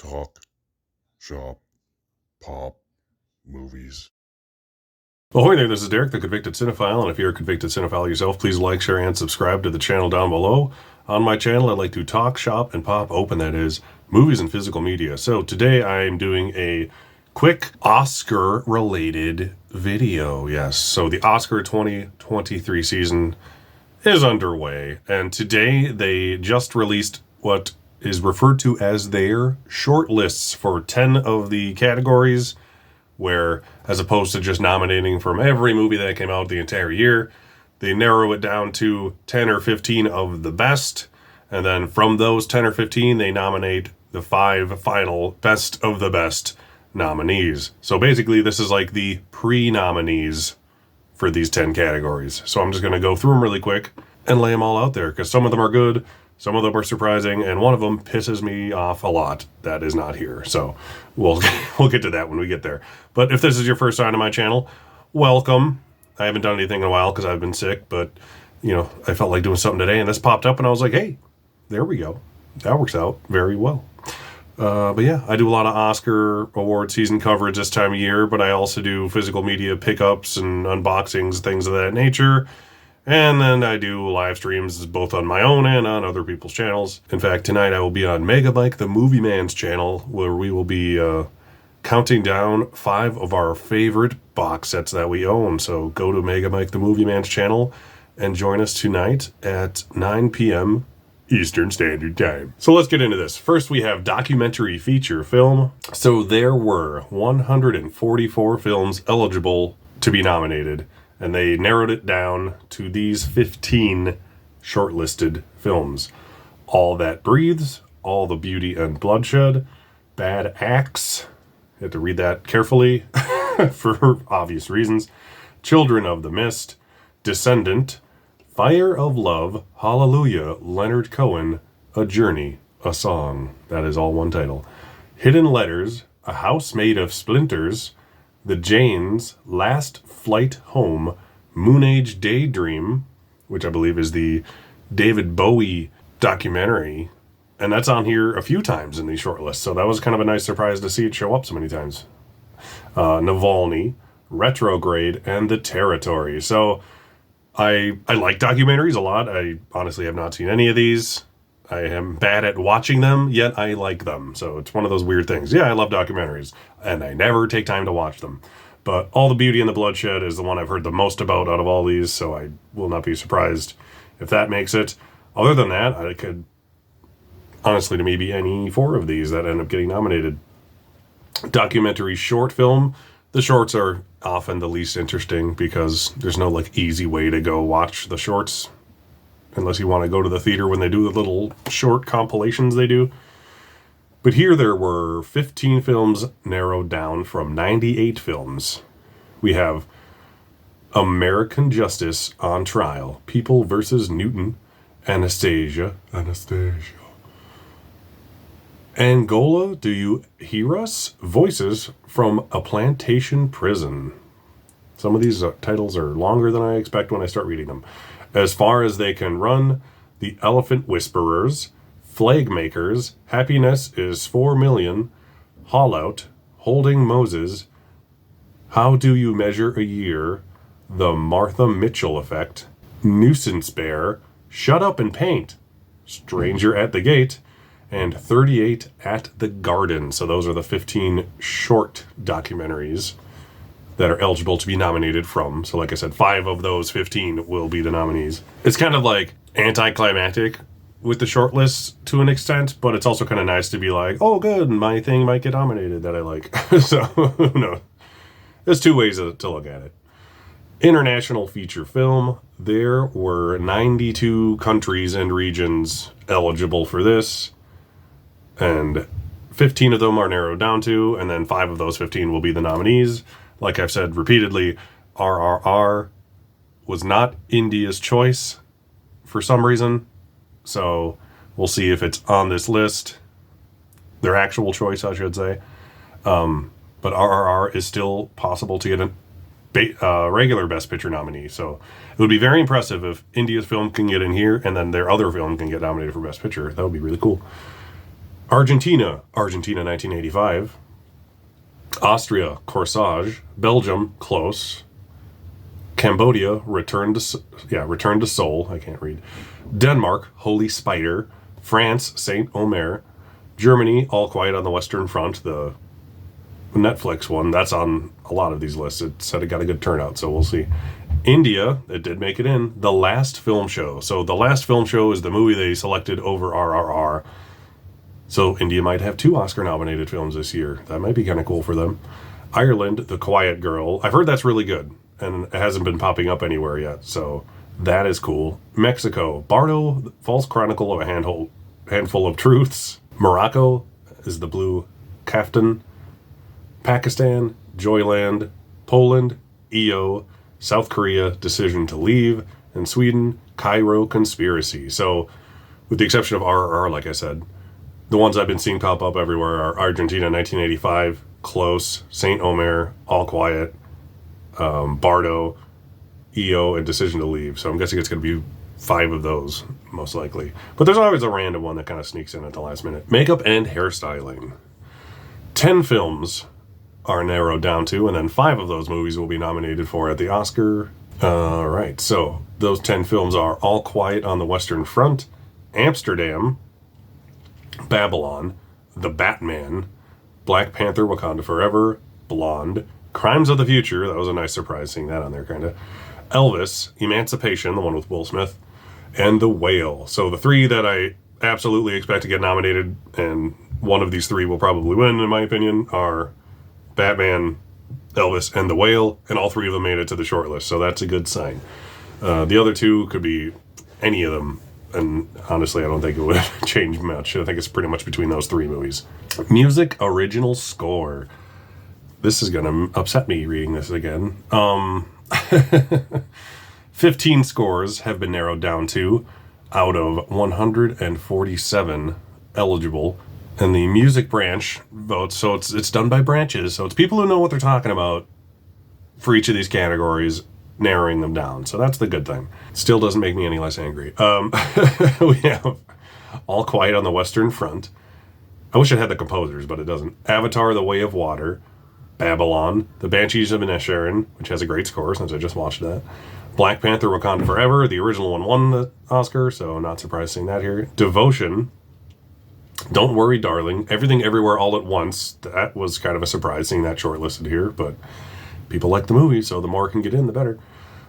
Talk, shop, pop, movies. Ahoy there, this is Derek, the Convicted Cinephile, and if you're a convicted cinephile yourself, please like, share, and subscribe to the channel down below. On my channel, I like to talk, shop, and pop open, that is, movies and physical media. So today I'm doing a quick Oscar-related video, yes. So the Oscar 2023 season is underway, and today they just released what is referred to as their shortlists for 10 of the categories, where as opposed to just nominating from every movie that came out the entire year, they narrow it down to 10 or 15 of the best, and then from those 10 or 15 they nominate the 5 final best of the best nominees. So basically this is like the pre-nominees for these 10 categories. So I'm just going to go through them really quick and lay them all out there, because some of them are good, some of them are surprising, and one of them pisses me off a lot that is not here. So we'll get to that when we get there. But if this is your first time to my channel, welcome. I haven't done anything in a while because I've been sick, but I felt like doing something today, and this popped up, and I was like, hey, there we go. That works out very well. But yeah, I do a lot of Oscar award season coverage this time of year, but I also do physical media pickups and unboxings, things of that nature. And then I do live streams both on my own and on other people's channels. In fact, tonight I will be on Mega Mike the Movie Man's channel, where we will be counting down 5 of our favorite box sets that we own. So go to Mega Mike the Movie Man's channel and join us tonight at 9 p.m. Eastern Standard Time. So let's get into this. First, we have documentary feature film. So there were 144 films eligible to be nominated, and they narrowed it down to these 15 shortlisted films. All That Breathes, All the Beauty and Bloodshed, Bad Axe, you have to read that carefully for obvious reasons, Children of the Mist, Descendant, Fire of Love, Hallelujah, Leonard Cohen, A Journey, A Song. That is all one title. Hidden Letters, A House Made of Splinters, The Janes, Last Flight Home, Moon Age Daydream, which I believe is the David Bowie documentary, and that's on here a few times in these shortlists, so that was kind of a nice surprise to see it show up so many times. Navalny, Retrograde, and The Territory. So I like documentaries a lot. I honestly have not seen any of these. I am bad at watching them, yet I like them. So it's one of those weird things. Yeah, I love documentaries, and I never take time to watch them. But All the Beauty and the Bloodshed is the one I've heard the most about out of all these, so I will not be surprised if that makes it. Other than that, I could, honestly, to maybe any 4 of these that end up getting nominated. Documentary short film. The shorts are often the least interesting because there's no easy way to go watch the shorts, unless you want to go to the theater when they do the little short compilations they do. But here there were 15 films narrowed down from 98 films. We have American Justice on Trial, People versus Newton, Anastasia. Angola, Do You Hear Us? Voices from a Plantation Prison. Some of these titles are longer than I expect when I start reading them. As Far as They Can Run, The Elephant Whisperers, Flag Makers, Happiness is 4 Million, Haul Out, Holding Moses, How Do You Measure a Year, The Martha Mitchell Effect, Nuisance Bear, Shut Up and Paint, Stranger at the Gate, and 38 at the Garden. So those are the 15 short documentaries that are eligible to be nominated from. So like I said, 5 of those 15 will be the nominees. It's kind of like anticlimactic with the short lists to an extent, but it's also kind of nice to be like, oh good, my thing might get nominated that I like. So who knows? There's 2 ways to look at it. International feature film. There were 92 countries and regions eligible for this, and 15 of them are narrowed down to, and then 5 of those 15 will be the nominees. Like I've said repeatedly, RRR was not India's choice for some reason, so we'll see if it's on this list. Their actual choice, I should say. But RRR is still possible to get a regular Best Picture nominee, so it would be very impressive if India's film can get in here, and then their other film can get nominated for Best Picture. That would be really cool. Argentina, 1985. Austria, Corsage. Belgium, Close. Cambodia, Return to Seoul. I can't read. Denmark, Holy Spider. France, Saint Omer. Germany, All Quiet on the Western Front, the Netflix one. That's on a lot of these lists. It said it got a good turnout, so we'll see. India, it did make it in. The Last Film Show. So The Last Film Show is the movie they selected over RRR. So India might have 2 Oscar-nominated films this year. That might be kind of cool for them. Ireland, The Quiet Girl. I've heard that's really good, and it hasn't been popping up anywhere yet, so that is cool. Mexico, Bardo, False Chronicle of a Handful of Truths. Morocco is The Blue Kaftan. Pakistan, Joyland. Poland, EO. South Korea, Decision to Leave. And Sweden, Cairo Conspiracy. So, with the exception of RRR, like I said, the ones I've been seeing pop up everywhere are Argentina 1985, Close, Saint Omer, All Quiet, Bardo, EO, and Decision to Leave. So I'm guessing it's going to be 5 of those, most likely. But there's always a random one that kind of sneaks in at the last minute. Makeup and hairstyling. 10 films are narrowed down to, and then 5 of those movies will be nominated for at the Oscar. All right, so those 10 films are All Quiet on the Western Front, Amsterdam, Babylon, The Batman, Black Panther, Wakanda Forever, Blonde, Crimes of the Future, that was a nice surprise seeing that on there, kind of, Elvis, Emancipation, the one with Will Smith, and The Whale. So the 3 that I absolutely expect to get nominated, and one of these 3 will probably win, in my opinion, are Batman, Elvis, and The Whale, and all 3 of them made it to the shortlist, so that's a good sign. The other 2 could be any of them, and honestly, I don't think it would change much. I think it's pretty much between those 3 movies. Music Original Score. This is going to upset me reading this again. 15 scores have been narrowed down to out of 147 eligible. And the music branch votes, so it's done by branches. So it's people who know what they're talking about for each of these categories, narrowing them down. So that's the good thing. Still doesn't make me any less angry. We have All Quiet on the Western Front. I wish it had the composers, but it doesn't. Avatar, The Way of Water. Babylon. The Banshees of Inisherin, which has a great score since I just watched that. Black Panther, Wakanda Forever. The original one won the Oscar, so not surprised seeing that here. Devotion. Don't Worry, Darling. Everything Everywhere All at Once. That was kind of a surprise seeing that shortlisted here, but people like the movie, so the more can get in, the better.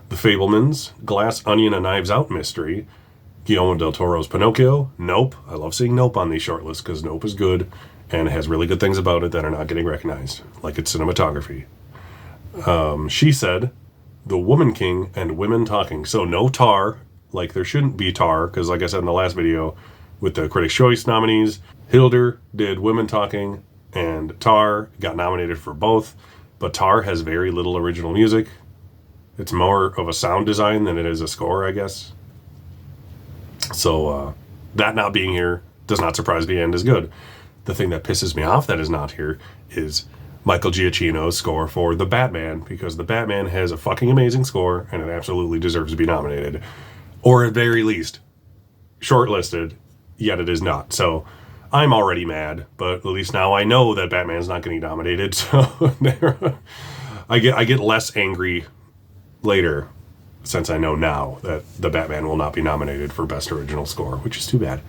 The Fablemans, Glass Onion, A Knives Out Mystery. Guillermo del Toro's Pinocchio. Nope. I love seeing Nope on these shortlists because Nope is good and it has really good things about it that are not getting recognized, like its cinematography. She Said, The Woman King, and Women Talking. So no Tar, like there shouldn't be Tar, because like I said in the last video, with the Critics' Choice nominees, Hilder did Women Talking, and Tar got nominated for both, but Tar has very little original music. It's more of a sound design than it is a score, I guess. So that not being here does not surprise me and is good. The thing that pisses me off that is not here is Michael Giacchino's score for The Batman, because The Batman has a fucking amazing score and it absolutely deserves to be nominated. Or at very least, shortlisted, yet it is not. So I'm already mad, but at least now I know that Batman's not getting nominated, so I get less angry later, since I know now that The Batman will not be nominated for Best Original Score, which is too bad.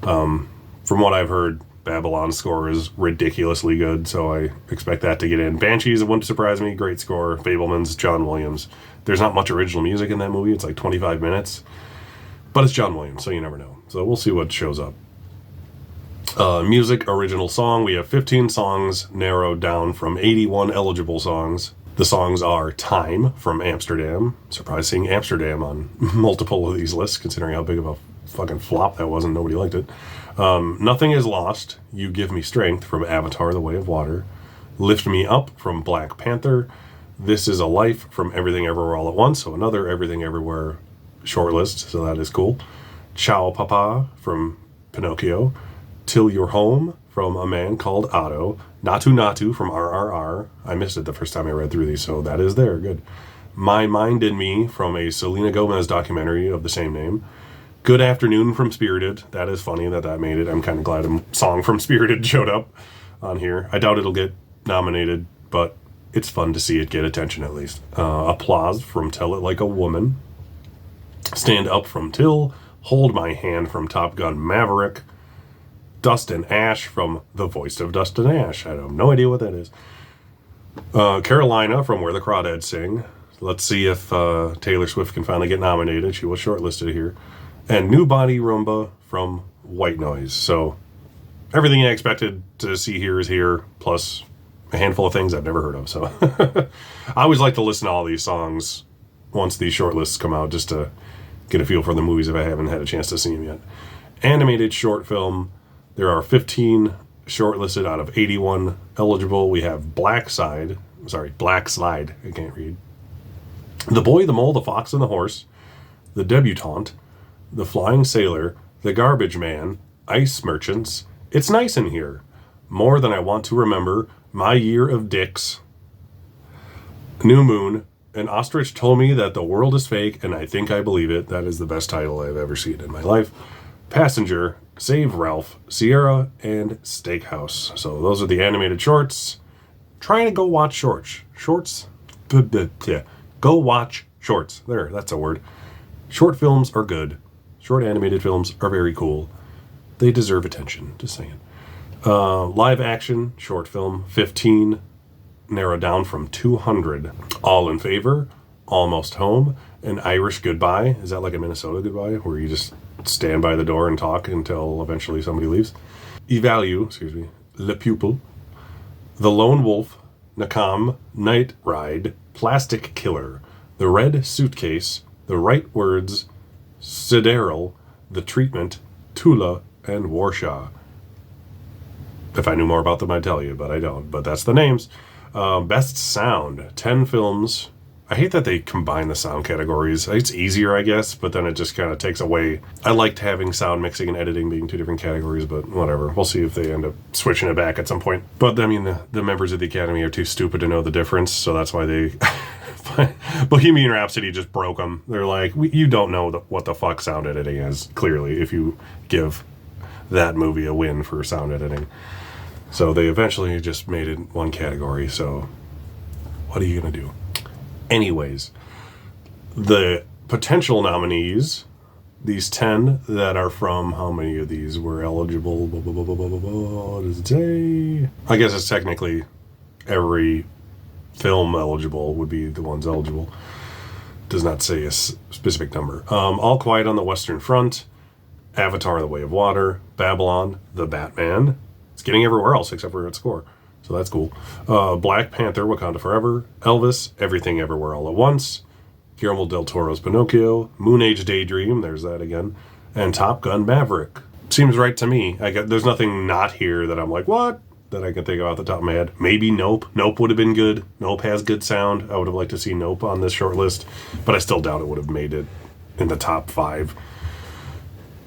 From what I've heard, Babylon's score is ridiculously good, so I expect that to get in. Banshees, it wouldn't surprise me, great score. Fablemans, John Williams. There's not much original music in that movie, it's like 25 minutes. But it's John Williams, so you never know. So we'll see what shows up. Music Original Song, we have 15 songs narrowed down from 81 eligible songs. The songs are Time from Amsterdam. Surprised seeing Amsterdam on multiple of these lists, considering how big of a fucking flop that was and nobody liked it. Nothing Is Lost, You Give Me Strength from Avatar, The Way of Water. Lift Me Up from Black Panther. This Is a Life from Everything Everywhere All at Once, so another Everything Everywhere shortlist, so that is cool. Ciao Papa from Pinocchio. Till You're Home from A Man Called Otto. Natu Natu from RRR. I missed it the first time I read through these, so that is there. Good. My Mind in Me from a Selena Gomez documentary of the same name. Good Afternoon from Spirited. That is funny that made it. I'm kind of glad a song from Spirited showed up on here. I doubt it'll get nominated, but it's fun to see it get attention at least. Applause from Tell It Like a Woman. Stand Up from Till. Hold My Hand from Top Gun Maverick. Dust and Ash from The Voice of Dust and Ash. I have no idea what that is. Carolina from Where the Crawdads Sing. Let's see if Taylor Swift can finally get nominated. She was shortlisted here. And New Body Rumba from White Noise. So everything I expected to see here is here, plus a handful of things I've never heard of. So I always like to listen to all these songs once these shortlists come out, just to get a feel for the movies if I haven't had a chance to see them yet. Animated short film. There are 15 shortlisted out of 81 eligible. We have Black Slide. I can't read. The Boy, the Mole, the Fox, and the Horse. The Debutante. The Flying Sailor. The Garbage Man. Ice Merchants. It's Nice in Here. More Than I Want to Remember. My Year of Dicks. New Moon. An Ostrich Told Me That the World is Fake, and I Think I Believe It. That is the best title I've ever seen in my life. Passenger, Save Ralph, Sierra, and Steakhouse. So those are the animated shorts. Trying to go watch shorts. Go watch shorts. There, that's a word. Short films are good. Short animated films are very cool. They deserve attention, just saying. Live action short film, 15. Narrowed down from 200. All in Favor, Almost Home, An Irish Goodbye. Is that like a Minnesota goodbye, where you just stand by the door and talk until eventually somebody leaves? Evalue, Le Pupil, The Lone Wolf, Nakam, Night Ride, Plastic Killer, The Red Suitcase, The Right Words, Sidereal, The Treatment, Tula, and Warshaw. If I knew more about them, I'd tell you, but I don't. But that's the names. Best Sound, 10 films. I hate that they combine the sound categories. It's easier, I guess, but then it just kind of takes away. I liked having sound mixing and editing being two different categories, but whatever. We'll see if they end up switching it back at some point. But, I mean, the members of the Academy are too stupid to know the difference, so that's why they... Bohemian Rhapsody just broke them. They're like, you don't know what the fuck sound editing is, clearly, if you give that movie a win for sound editing. So they eventually just made it one category, so what are you going to do? Anyways, the potential nominees, these 10 that are from, how many of these were eligible? What does it say? I guess it's technically every film eligible would be the ones eligible. Does not say a specific number. All Quiet on the Western Front, Avatar: The Way of Water, Babylon, The Batman. It's getting everywhere else except for its score, so that's cool. Black Panther: Wakanda Forever, Elvis: Everything Everywhere All at Once, Guillermo del Toro's Pinocchio, Moon Age Daydream, there's that again, and Top Gun Maverick. Seems right to me. There's nothing not here that I'm like, what? That I can think of off the top of my head. Maybe Nope. Nope would have been good. Nope has good sound. I would have liked to see Nope on this short list, but I still doubt it would have made it in the top 5.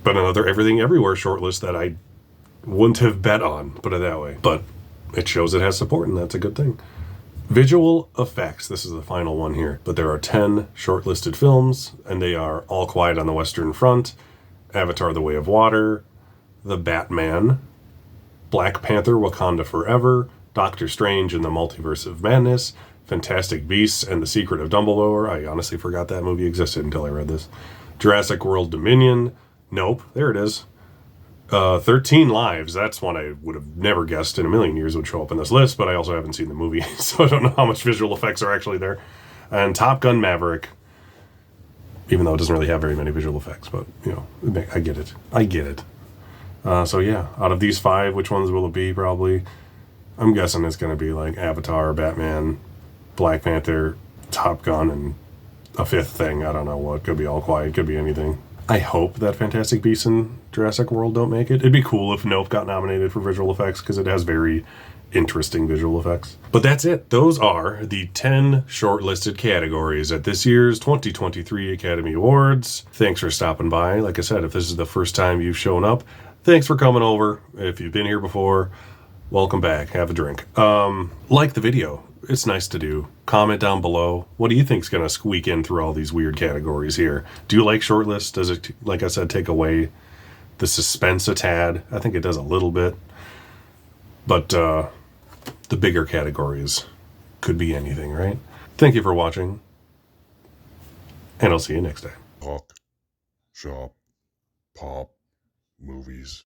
But another Everything Everywhere short list that I wouldn't have bet on, put it that way. But it shows it has support, and that's a good thing. Visual effects. This is the final one here. But there are 10 shortlisted films, and they are All Quiet on the Western Front, Avatar: The Way of Water, The Batman, Black Panther: Wakanda Forever, Doctor Strange and the Multiverse of Madness, Fantastic Beasts and the Secret of Dumbledore. I honestly forgot that movie existed until I read this. Jurassic World Dominion. Nope. There it is. 13 Lives, that's one I would have never guessed in a million years would show up in this list, but I also haven't seen the movie, so I don't know how much visual effects are actually there. And Top Gun Maverick, even though it doesn't really have very many visual effects, but, I get it. So yeah, out of these 5, which ones will it be, probably? I'm guessing it's going to be like Avatar, Batman, Black Panther, Top Gun, and a 5th thing. I don't know what. Could be All Quiet, could be anything. I hope that Fantastic Beasts and Jurassic World don't make it. It'd be cool if Nope got nominated for visual effects, because it has very interesting visual effects. But that's it. Those are the 10 shortlisted categories at this year's 2023 Academy Awards. Thanks for stopping by. Like I said, if this is the first time you've shown up, thanks for coming over. If you've been here before, welcome back. Have a drink. Like the video. it's nice to do. Comment down below. What do you think's going to squeak in through all these weird categories here? Do you like Shortlists? Does it, like I said, take away the suspense a tad? I think it does a little bit. But the bigger categories could be anything, right? Thank you for watching, and I'll see you next time. Talk, shop, pop, movies.